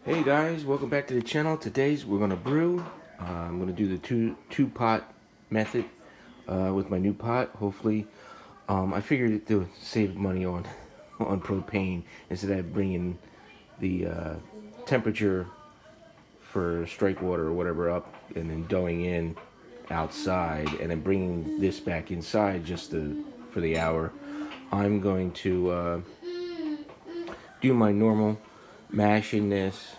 Hey guys, welcome back to the channel. Today's we're gonna brew. I'm gonna do the two pot method with my new pot. Hopefully, I figured to save money on on propane instead of bringing the temperature for strike water or whatever up and then going in outside and then bringing this back inside just for the hour. I'm going to do my normal mash in this.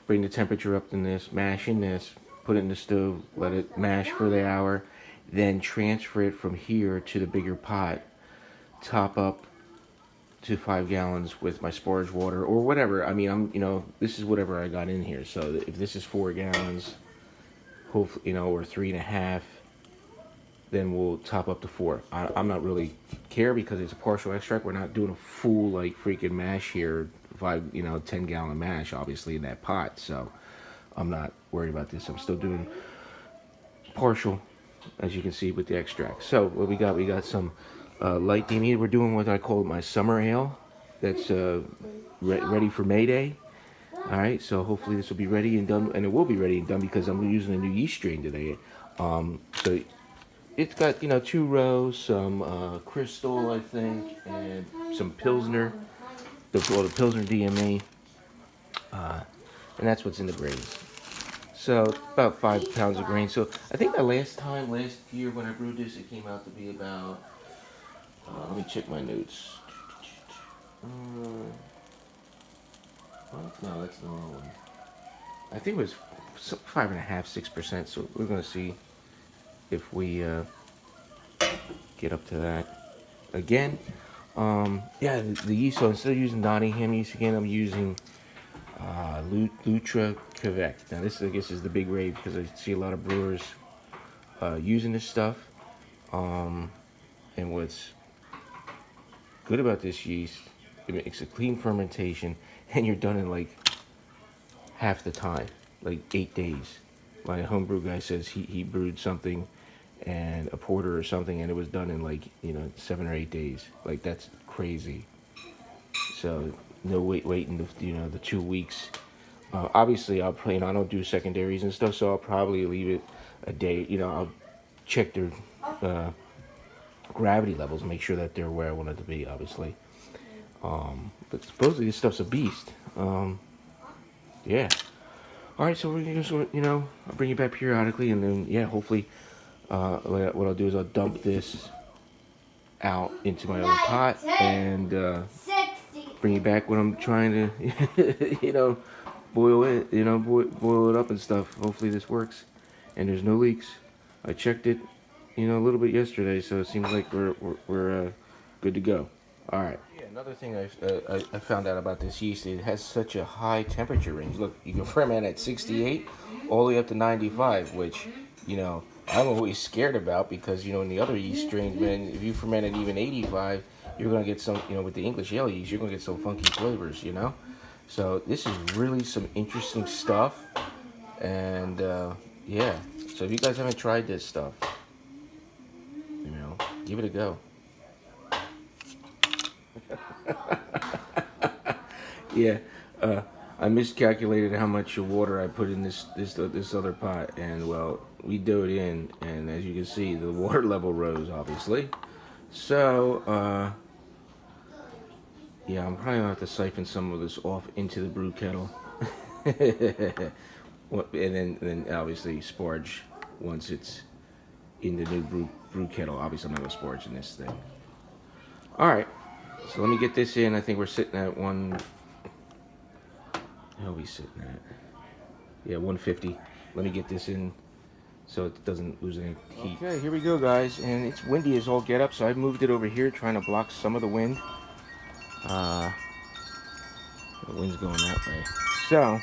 Bring the temperature up in this, mash in this, put it in the stove, let it mash for the hour, then transfer it from here to the bigger pot, top up to 5 gallons with my sporge water or whatever. I mean, this is whatever I got in here. So if this is 4 gallons, hopefully, or 3.5, then we'll top up to 4. I'm not really care because it's a partial extract. We're not doing a full like freaking mash here. 10-gallon mash, obviously, in that pot. So I'm not worried about this. I'm still doing partial, as you can see, with the extract. So what we got some light steamy. We're doing what I call my summer ale. That's ready for May Day. All right. So hopefully this will be ready and done, and it will be ready and done because I'm using a new yeast strain today. So it's got 2 rows, some crystal, I think, and some Pilsner. The Pilsner DMA, and that's what's in the grains. So about 5 pounds of grain. So I think last year when I brewed this, it came out to be about. Let me check my notes. No, that's the wrong one. I think it was 5.5, 6%. So we're gonna see if we get up to that again. Yeah, the yeast. So instead of using Nottingham yeast again, I'm using Lutra Quebec. Now this, I guess, is the big rave because I see a lot of brewers using this stuff. And what's good about this yeast, it makes a clean fermentation, and you're done in like half the time, like 8 days. My homebrew guy says he brewed something and a porter or something, and it was done in like 7 or 8 days. Like, that's crazy. So no waiting the 2 weeks. Obviously I'll I don't do secondaries and stuff, so I'll probably leave it a day. I'll check their gravity levels and make sure that they're where I want it to be, obviously. But supposedly this stuff's a beast. Yeah. All right, so we're just I'll bring it back periodically, and then hopefully what I'll do is I'll dump this out into my other pot and bring it back when I'm trying to, boil it, boil it up and stuff. Hopefully this works and there's no leaks. I checked it, a little bit yesterday, so it seems like we're good to go. All right. Yeah, another thing I found out about this yeast, it has such a high temperature range. Look, you can ferment at 68 all the way up to 95, which, I'm always scared about because, in the other yeast strains, man, if you ferment at even 85, you're going to get some, with the English ale yeast, you're going to get some funky flavors, So this is really some interesting stuff. And, yeah. So if you guys haven't tried this stuff, give it a go. Yeah. I miscalculated how much water I put in this other pot, and well, we do it in, and as you can see, the water level rose, obviously. So yeah, I'm probably gonna have to siphon some of this off into the brew kettle, and then obviously sporge once it's in the new brew kettle. Obviously, I'm not gonna sporge in this thing. All right, so let me get this in. I think we're sitting at one. How are we sitting at? Yeah, 150. Let me get this in so it doesn't lose any heat. Okay, here we go, guys. And it's windy as all get up, so I've moved it over here trying to block some of the wind. The wind's going that way. So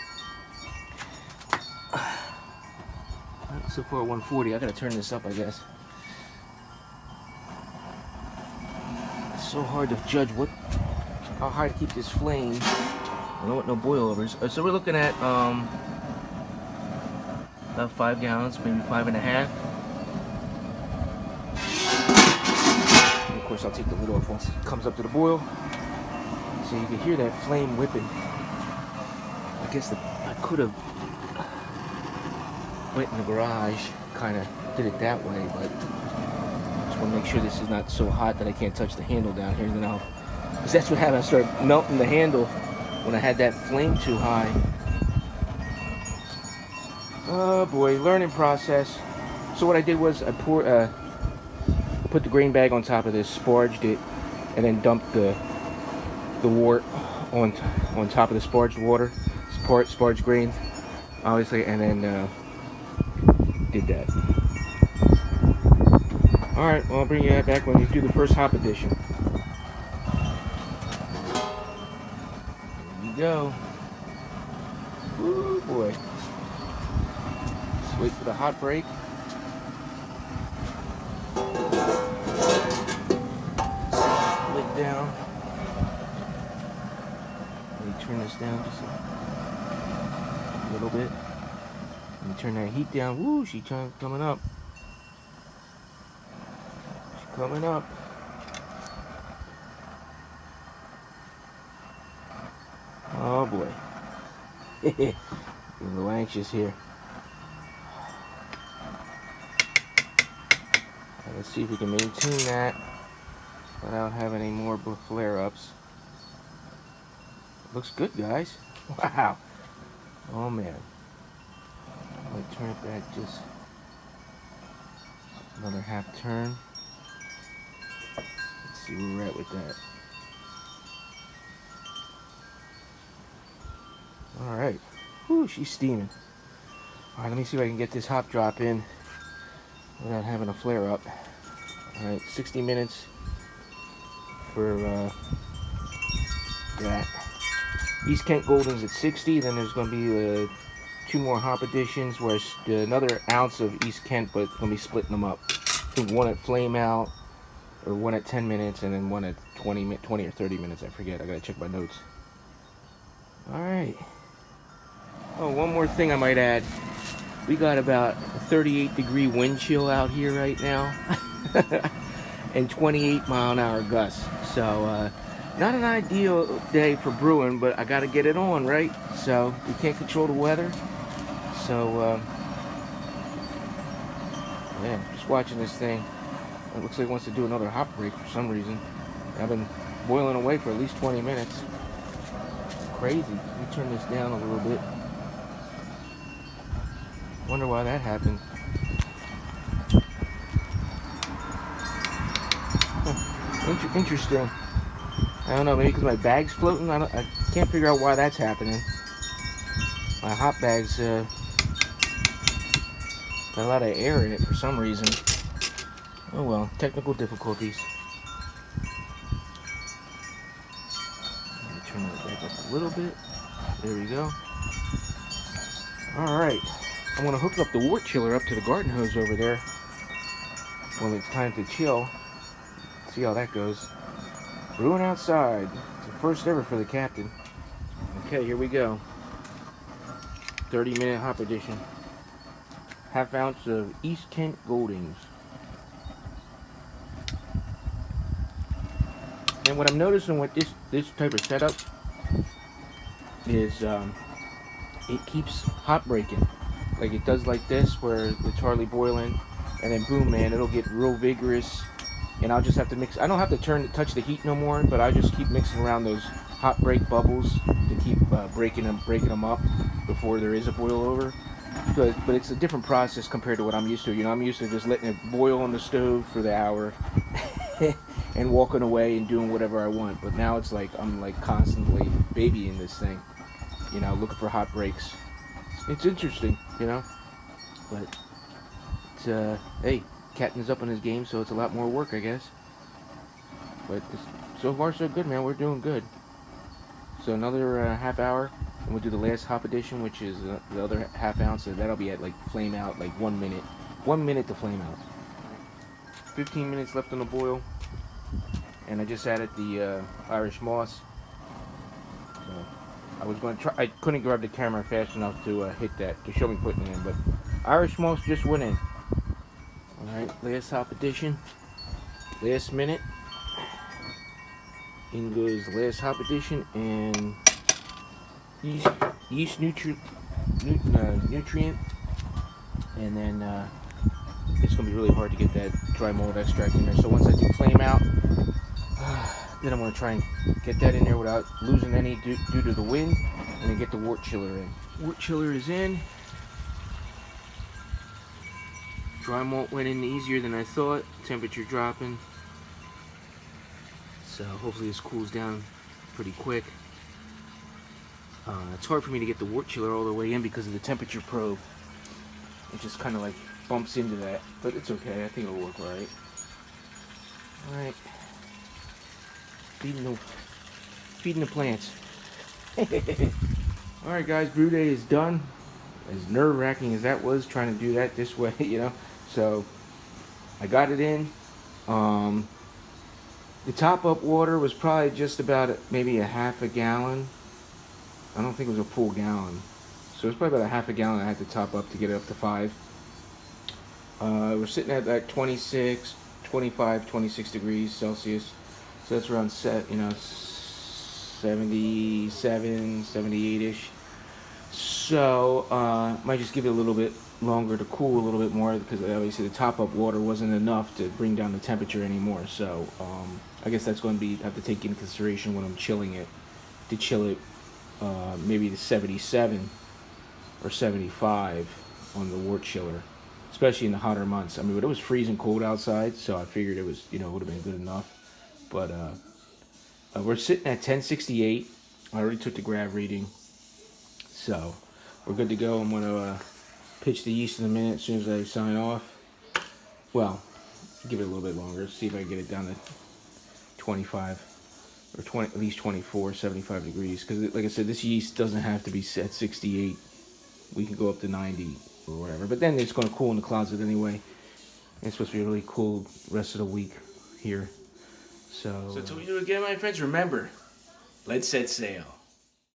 far 140. I gotta turn this up, I guess. It's so hard to judge how high to keep this flame. I don't want no boilovers. So we're looking at about 5 gallons, maybe 5.5. And of course, I'll take the lid off once it comes up to the boil, so you can hear that flame whipping. I guess I could have went in the garage, kind of did it that way, but I just want to make sure this is not so hot that I can't touch the handle down here. Then because that's what happened. I started melting the handle when I had that flame too high. Oh boy, learning process. So what I did was I put the grain bag on top of this, sparged it, and then dumped the wort on top of the sparged water, sparged grain, obviously, and then did that. All right, well, I'll bring you that back when we do the first hop addition. Here we go. Ooh boy. Just wait for the hot break. Lid down. Let me turn this down just a little bit. Let me turn that heat down. Woo, she's coming up. She's coming up. Oh boy. Getting a little anxious here. Let's see if we can maintain that without having any more flare-ups. Looks good, guys. Wow. Oh man. Let me turn it back just another half turn. Let's see where we're at with that. Alright. Whew, she's steaming. Alright, let me see if I can get this hop drop in without having a flare up. Alright, 60 minutes for that. East Kent Golden's at 60, then there's going to be 2 more hop additions where it's another ounce of East Kent, but it's going to be splitting them up. I think one at flame out, or one at 10 minutes, and then one at 20 or 30 minutes, I forget. I got to check my notes. Alright. Oh, one more thing I might add. We got about a 38-degree wind chill out here right now. And 28-mile-an-hour gusts. So, not an ideal day for brewing, but I got to get it on, right? So, we can't control the weather. So, yeah, just watching this thing. It looks like it wants to do another hop break for some reason. I've been boiling away for at least 20 minutes. Crazy. Let me turn this down a little bit. Wonder why that happened. Huh. Interesting. I don't know, maybe because my bag's floating. I can't figure out why that's happening. My hot bag's got a lot of air in it for some reason. Oh well, technical difficulties. Let me turn that back up a little bit. There we go. Alright. I'm going to hook up the wort chiller up to the garden hose over there when it's time to chill. See how that goes. Brewing outside. It's the first ever for the captain. Okay, here we go. 30-minute hop addition. Half ounce of East Kent Goldings. And what I'm noticing with this type of setup is it keeps hot breaking. Like it does like this, where it's hardly boiling, and then boom, man, it'll get real vigorous, and I'll just have to mix. I don't have to touch the heat no more, but I just keep mixing around those hot break bubbles to keep breaking them up before there is a boil over. But it's a different process compared to what I'm used to. You know, I'm used to just letting it boil on the stove for the hour and walking away and doing whatever I want. But now it's like I'm like constantly babying this thing, you know, looking for hot breaks. It's interesting, you know, but it's, hey, Captain's up on his game, so it's a lot more work, I guess. But so far so good, man. We're doing good. So another half hour, and we'll do the last hop addition, which is the other half ounce. So that'll be at like flame out, like 1 minute. 1 minute to flame out. 15 minutes left on the boil, and I just added the Irish moss. So I was going to try. I couldn't grab the camera fast enough to hit that to show me putting it in, but Irish moss just went in. All right, last hop addition, last minute. In goes the last hop addition, and yeast nutrient, and then it's going to be really hard to get that dry malt extract in there. So once I do flame out, then I'm going to try and get that in there without losing any due to the wind, and then get the wort chiller in. Wort chiller is in. Dry malt went in easier than I thought. Temperature dropping. So hopefully this cools down pretty quick. It's hard for me to get the wort chiller all the way in because of the temperature probe. It just kind of like bumps into that, but it's okay. I think it'll work alright. Alright. Feeding the plants. Alright guys, brew day is done. As nerve-wracking as that was, trying to do that this way, you know. So I got it in. The top-up water was probably just about maybe a half a gallon. I don't think it was a full gallon. So it's probably about a half a gallon I had to top up to get it up to 5. We're sitting at like 26, 25, 26 degrees Celsius. So that's around 77, 78-ish. So might just give it a little bit longer to cool a little bit more, because obviously the top-up water wasn't enough to bring down the temperature anymore. So I guess that's going to have to take into consideration when I'm chilling it, to chill it maybe to 77 or 75 on the wort chiller, especially in the hotter months. I mean, but it was freezing cold outside, so I figured it was, it would have been good enough. But we're sitting at 1068. I already took the grab reading, so we're good to go. I'm going to pitch the yeast in a minute as soon as I sign off. Well, give it a little bit longer, see if I can get it down to 25 or 20, at least 24, 75 degrees. Because like I said, this yeast doesn't have to be at 68. We can go up to 90 or whatever. But then it's going to cool in the closet anyway. And it's supposed to be a really cool rest of the week here. So until we do it again, my friends, remember, let's set sail.